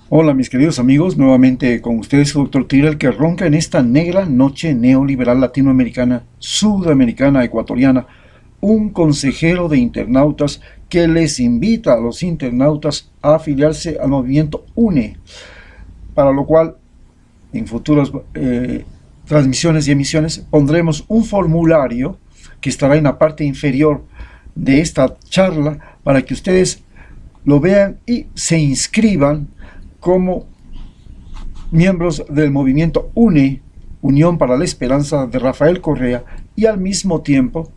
Hola mis queridos amigos, nuevamente con ustedes su doctor Tira, el que ronca en esta negra noche neoliberal latinoamericana, sudamericana, ecuatoriana, un consejero de internautas que les invita a los internautas a afiliarse al movimiento UNE, para lo cual en futuras transmisiones y emisiones pondremos un formulario que estará en la parte inferior de esta charla para que ustedes lo vean y se inscriban como miembros del movimiento UNE, Unión para la Esperanza de Rafael Correa, y al mismo tiempo,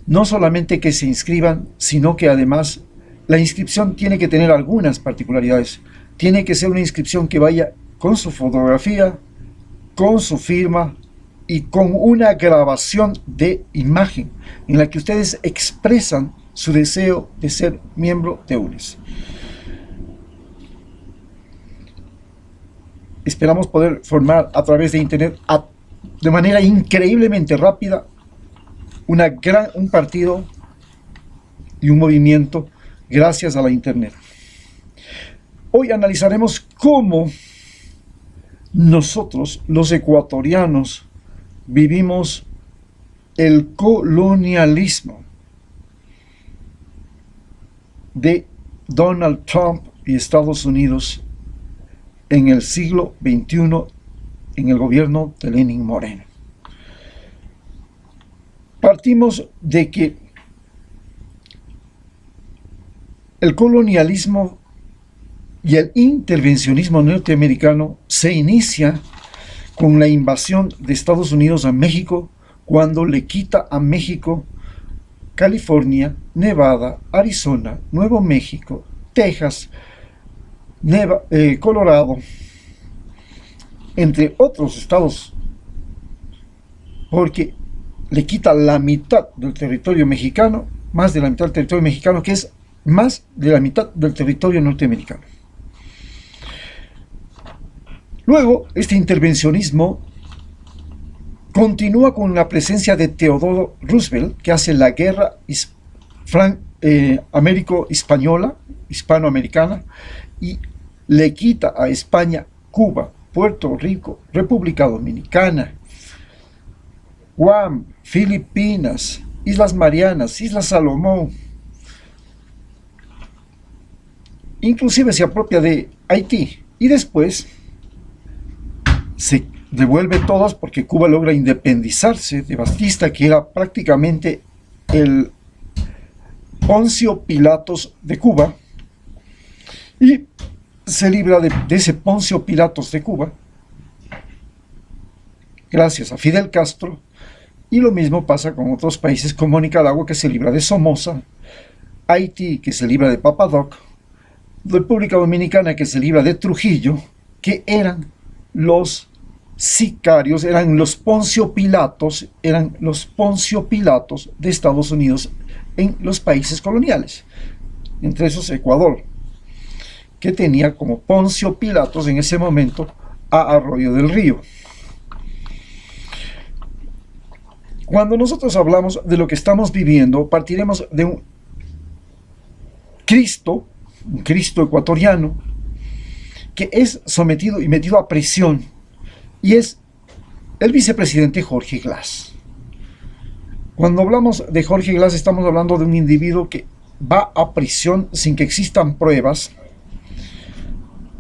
no solamente que se inscriban, sino que además la inscripción tiene que tener algunas particularidades. Tiene que ser una inscripción que vaya con su fotografía, con su firma y con una grabación de imagen en la que ustedes expresan su deseo de ser miembro de UNES. Esperamos poder formar a través de internet de manera increíblemente rápida un partido y un movimiento gracias a la internet. Hoy analizaremos cómo nosotros, los ecuatorianos, vivimos el colonialismo de Donald Trump y Estados Unidos en el siglo XXI, en el gobierno de Lenín Moreno. Partimos de que el colonialismo y el intervencionismo norteamericano se inicia con la invasión de Estados Unidos a México, cuando le quita a México California, Nevada, Arizona, Nuevo México, Texas, Colorado, entre otros estados, porque le quita la mitad del territorio mexicano, más de la mitad del territorio mexicano, que es más de la mitad del territorio norteamericano. Luego, este intervencionismo continúa con la presencia de Theodore Roosevelt, que hace la guerra hispanoamericana, y le quita a España Cuba, Puerto Rico, República Dominicana, Guam, Filipinas, Islas Marianas, Islas Salomón. Inclusive se apropia de Haití y después se devuelve todas porque Cuba logra independizarse de Batista, que era prácticamente el Poncio Pilatos de Cuba, y se libra de ese Poncio Pilatos de Cuba gracias a Fidel Castro. Y lo mismo pasa con otros países como Nicaragua, que se libra de Somoza, Haití, que se libra de Papadoc, República Dominicana, que se libra de Trujillo, que eran los sicarios, eran los Poncio Pilatos de Estados Unidos en los países coloniales, entre esos Ecuador, que tenía como Poncio Pilatos en ese momento a Arroyo del Río. Cuando nosotros hablamos de lo que estamos viviendo, partiremos de un Cristo ecuatoriano, que es sometido y metido a prisión, y es el vicepresidente Jorge Glass. Cuando hablamos de Jorge Glass, estamos hablando de un individuo que va a prisión sin que existan pruebas,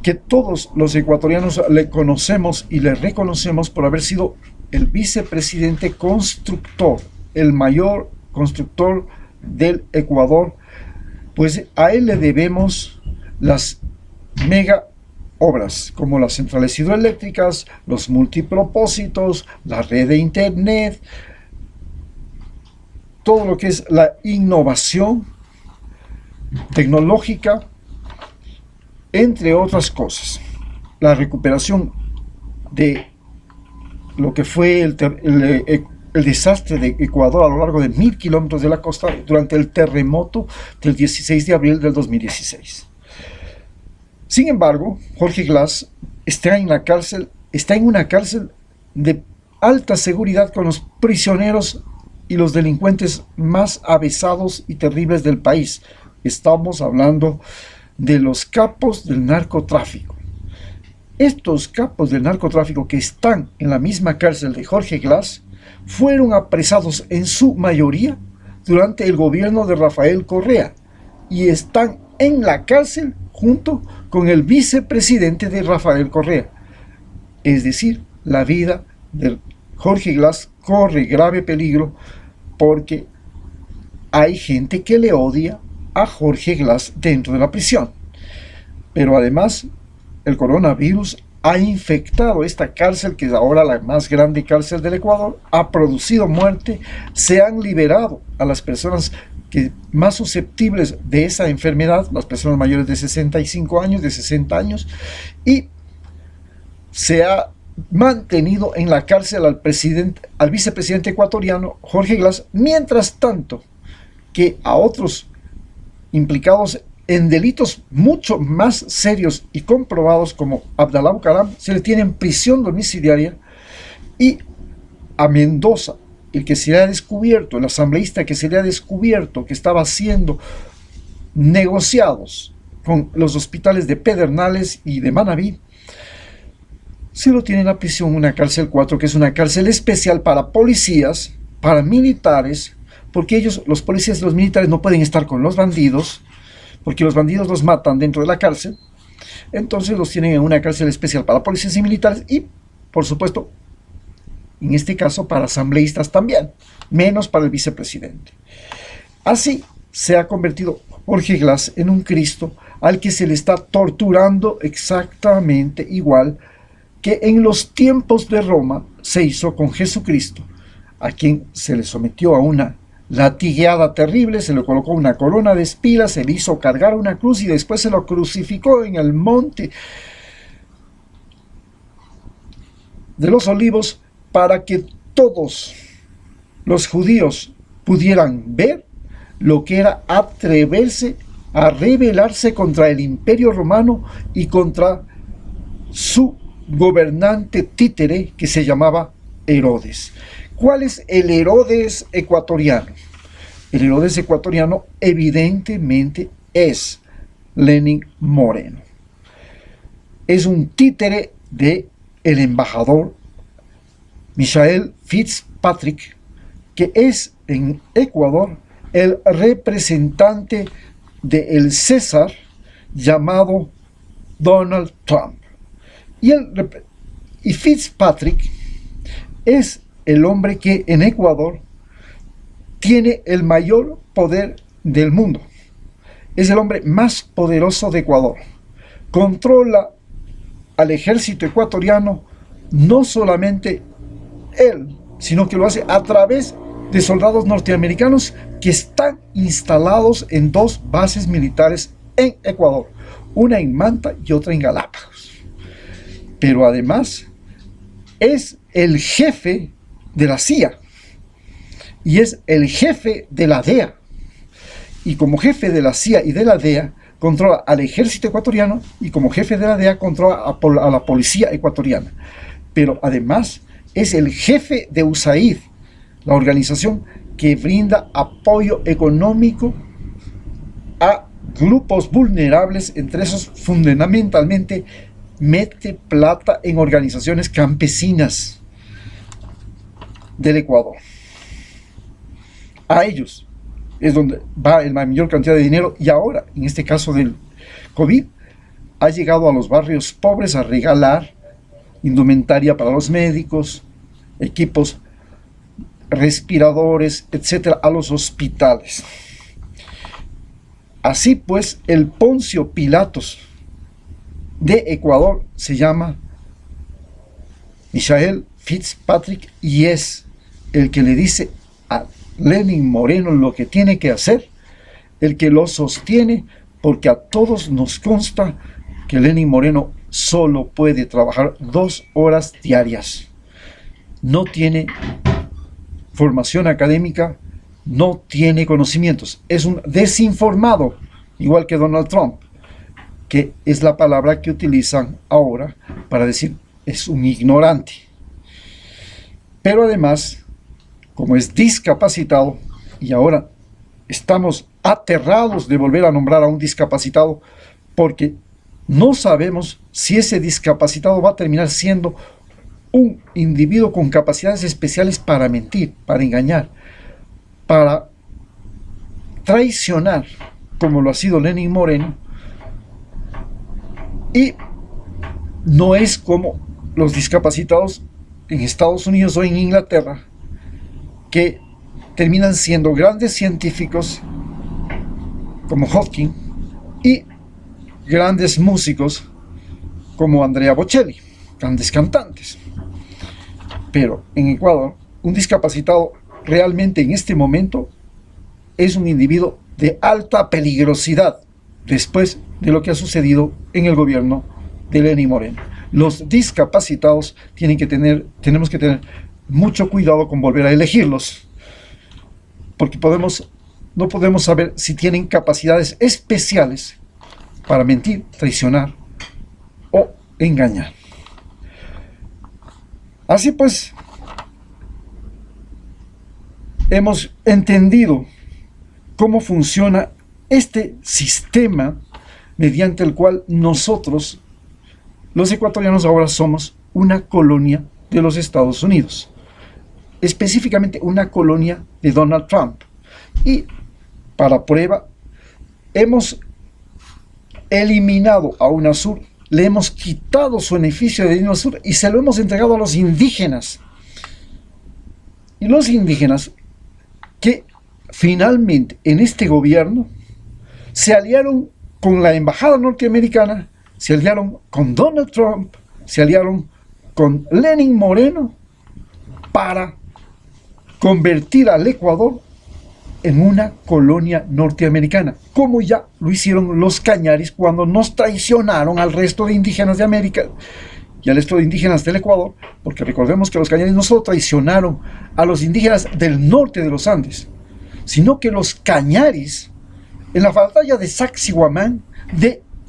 que todos los ecuatorianos le conocemos y le reconocemos por haber sido el vicepresidente constructor, el mayor constructor del Ecuador. Pues a él le debemos las mega obras, como las centrales hidroeléctricas, los multipropósitos, la red de internet, todo lo que es la innovación tecnológica, entre otras cosas. La recuperación de lo que fue el desastre de Ecuador a lo largo de 1000 kilómetros de la costa durante el terremoto del 16 de abril del 2016. Sin embargo, Jorge Glass está en una cárcel de alta seguridad, con los prisioneros y los delincuentes más avesados y terribles del país. Estamos hablando de los capos del narcotráfico. Estos capos del narcotráfico que están en la misma cárcel de Jorge Glass fueron apresados en su mayoría durante el gobierno de Rafael Correa y están en la cárcel junto con el vicepresidente de Rafael Correa. Es decir, la vida de Jorge Glass corre grave peligro porque hay gente que le odia a Jorge Glass dentro de la prisión. Pero además, el coronavirus ha infectado esta cárcel, que es ahora la más grande cárcel del Ecuador, ha producido muerte, se han liberado a las personas más susceptibles de esa enfermedad, las personas mayores de 65 años, de 60 años, y se ha mantenido en la cárcel al vicepresidente ecuatoriano Jorge Glass, mientras tanto que a otros implicados en delitos mucho más serios y comprobados como Abdalá Bucaram se le tiene en prisión domiciliaria, y a Mendoza, el que se le ha descubierto, el asambleísta que se le ha descubierto que estaba haciendo negociados con los hospitales de Pedernales y de Manabí, se lo tiene en la prisión, una cárcel 4, que es una cárcel especial para policías, para militares, porque ellos, los policías y los militares, no pueden estar con los bandidos, porque los bandidos los matan dentro de la cárcel. Entonces los tienen en una cárcel especial para policías y militares y, por supuesto, en este caso para asambleístas también, menos para el vicepresidente. Así se ha convertido Jorge Glass en un Cristo al que se le está torturando exactamente igual que en los tiempos de Roma se hizo con Jesucristo, a quien se le sometió a una latigueada terrible, se le colocó una corona de espinas, se le hizo cargar una cruz y después se lo crucificó en el monte de los Olivos para que todos los judíos pudieran ver lo que era atreverse a rebelarse contra el Imperio Romano y contra su gobernante títere que se llamaba Herodes. ¿Cuál es el Herodes ecuatoriano? El Herodes ecuatoriano evidentemente es Lenín Moreno. Es un títere del embajador Michael Fitzpatrick, que es en Ecuador el representante del César llamado Donald Trump. Y Fitzpatrick es el hombre que en Ecuador tiene el mayor poder del mundo. Es el hombre más poderoso de Ecuador. Controla al ejército ecuatoriano, no solamente él, sino que lo hace a través de soldados norteamericanos que están instalados en dos bases militares en Ecuador, una en Manta y otra en Galápagos. Pero además es el jefe de la CIA y es el jefe de la DEA, y como jefe de la CIA y de la DEA controla al ejército ecuatoriano, y como jefe de la DEA controla a la policía ecuatoriana. Pero además es el jefe de USAID, la organización que brinda apoyo económico a grupos vulnerables, entre esos fundamentalmente mete plata en organizaciones campesinas del Ecuador. A ellos es donde va la mayor cantidad de dinero, y ahora, en este caso del COVID, ha llegado a los barrios pobres a regalar indumentaria para los médicos, equipos, respiradores, etcétera, a los hospitales. Así pues, el Poncio Pilatos de Ecuador se llama Michael Fitzpatrick y es el que le dice a Lenín Moreno lo que tiene que hacer, el que lo sostiene, porque a todos nos consta que Lenín Moreno solo puede trabajar 2 horas diarias. No tiene formación académica, no tiene conocimientos, es un desinformado, igual que Donald Trump, que es la palabra que utilizan ahora para decir es un ignorante. Pero además, como es discapacitado, y ahora estamos aterrados de volver a nombrar a un discapacitado, porque no sabemos si ese discapacitado va a terminar siendo un individuo con capacidades especiales para mentir, para engañar, para traicionar, como lo ha sido Lenin Moreno, y no es como los discapacitados en Estados Unidos o en Inglaterra, que terminan siendo grandes científicos como Hawking y grandes músicos como Andrea Bocelli, grandes cantantes. Pero en Ecuador, un discapacitado realmente en este momento es un individuo de alta peligrosidad después de lo que ha sucedido en el gobierno de Lenin Moreno. Los discapacitados tenemos que tener mucho cuidado con volver a elegirlos, porque no podemos saber si tienen capacidades especiales para mentir, traicionar o engañar. Así pues, hemos entendido cómo funciona este sistema mediante el cual nosotros, los ecuatorianos, ahora somos una colonia de los Estados Unidos, específicamente una colonia de Donald Trump. Y para prueba, hemos eliminado a UNASUR, le hemos quitado su beneficio de UNASUR y se lo hemos entregado a los indígenas. Y los indígenas que finalmente en este gobierno se aliaron con la embajada norteamericana, se aliaron con Donald Trump, se aliaron con Lenin Moreno para convertir al Ecuador en una colonia norteamericana, como ya lo hicieron los cañaris cuando nos traicionaron al resto de indígenas de América y al resto de indígenas del Ecuador, porque recordemos que los cañaris no solo traicionaron a los indígenas del norte de los Andes, sino que los cañaris en la batalla de Sacsayhuamán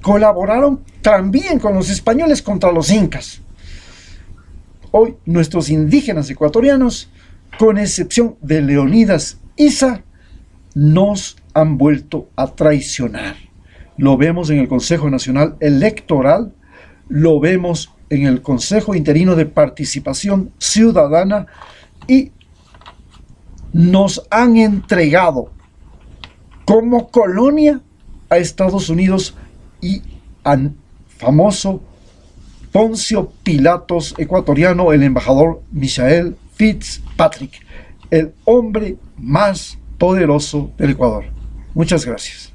colaboraron también con los españoles contra los incas. Hoy nuestros indígenas ecuatorianos, con excepción de Leonidas Issa, nos han vuelto a traicionar. Lo vemos en el Consejo Nacional Electoral, lo vemos en el Consejo Interino de Participación Ciudadana y nos han entregado como colonia a Estados Unidos y al famoso Poncio Pilatos ecuatoriano, el embajador Michael Fitzpatrick, el hombre más poderoso del Ecuador. Muchas gracias.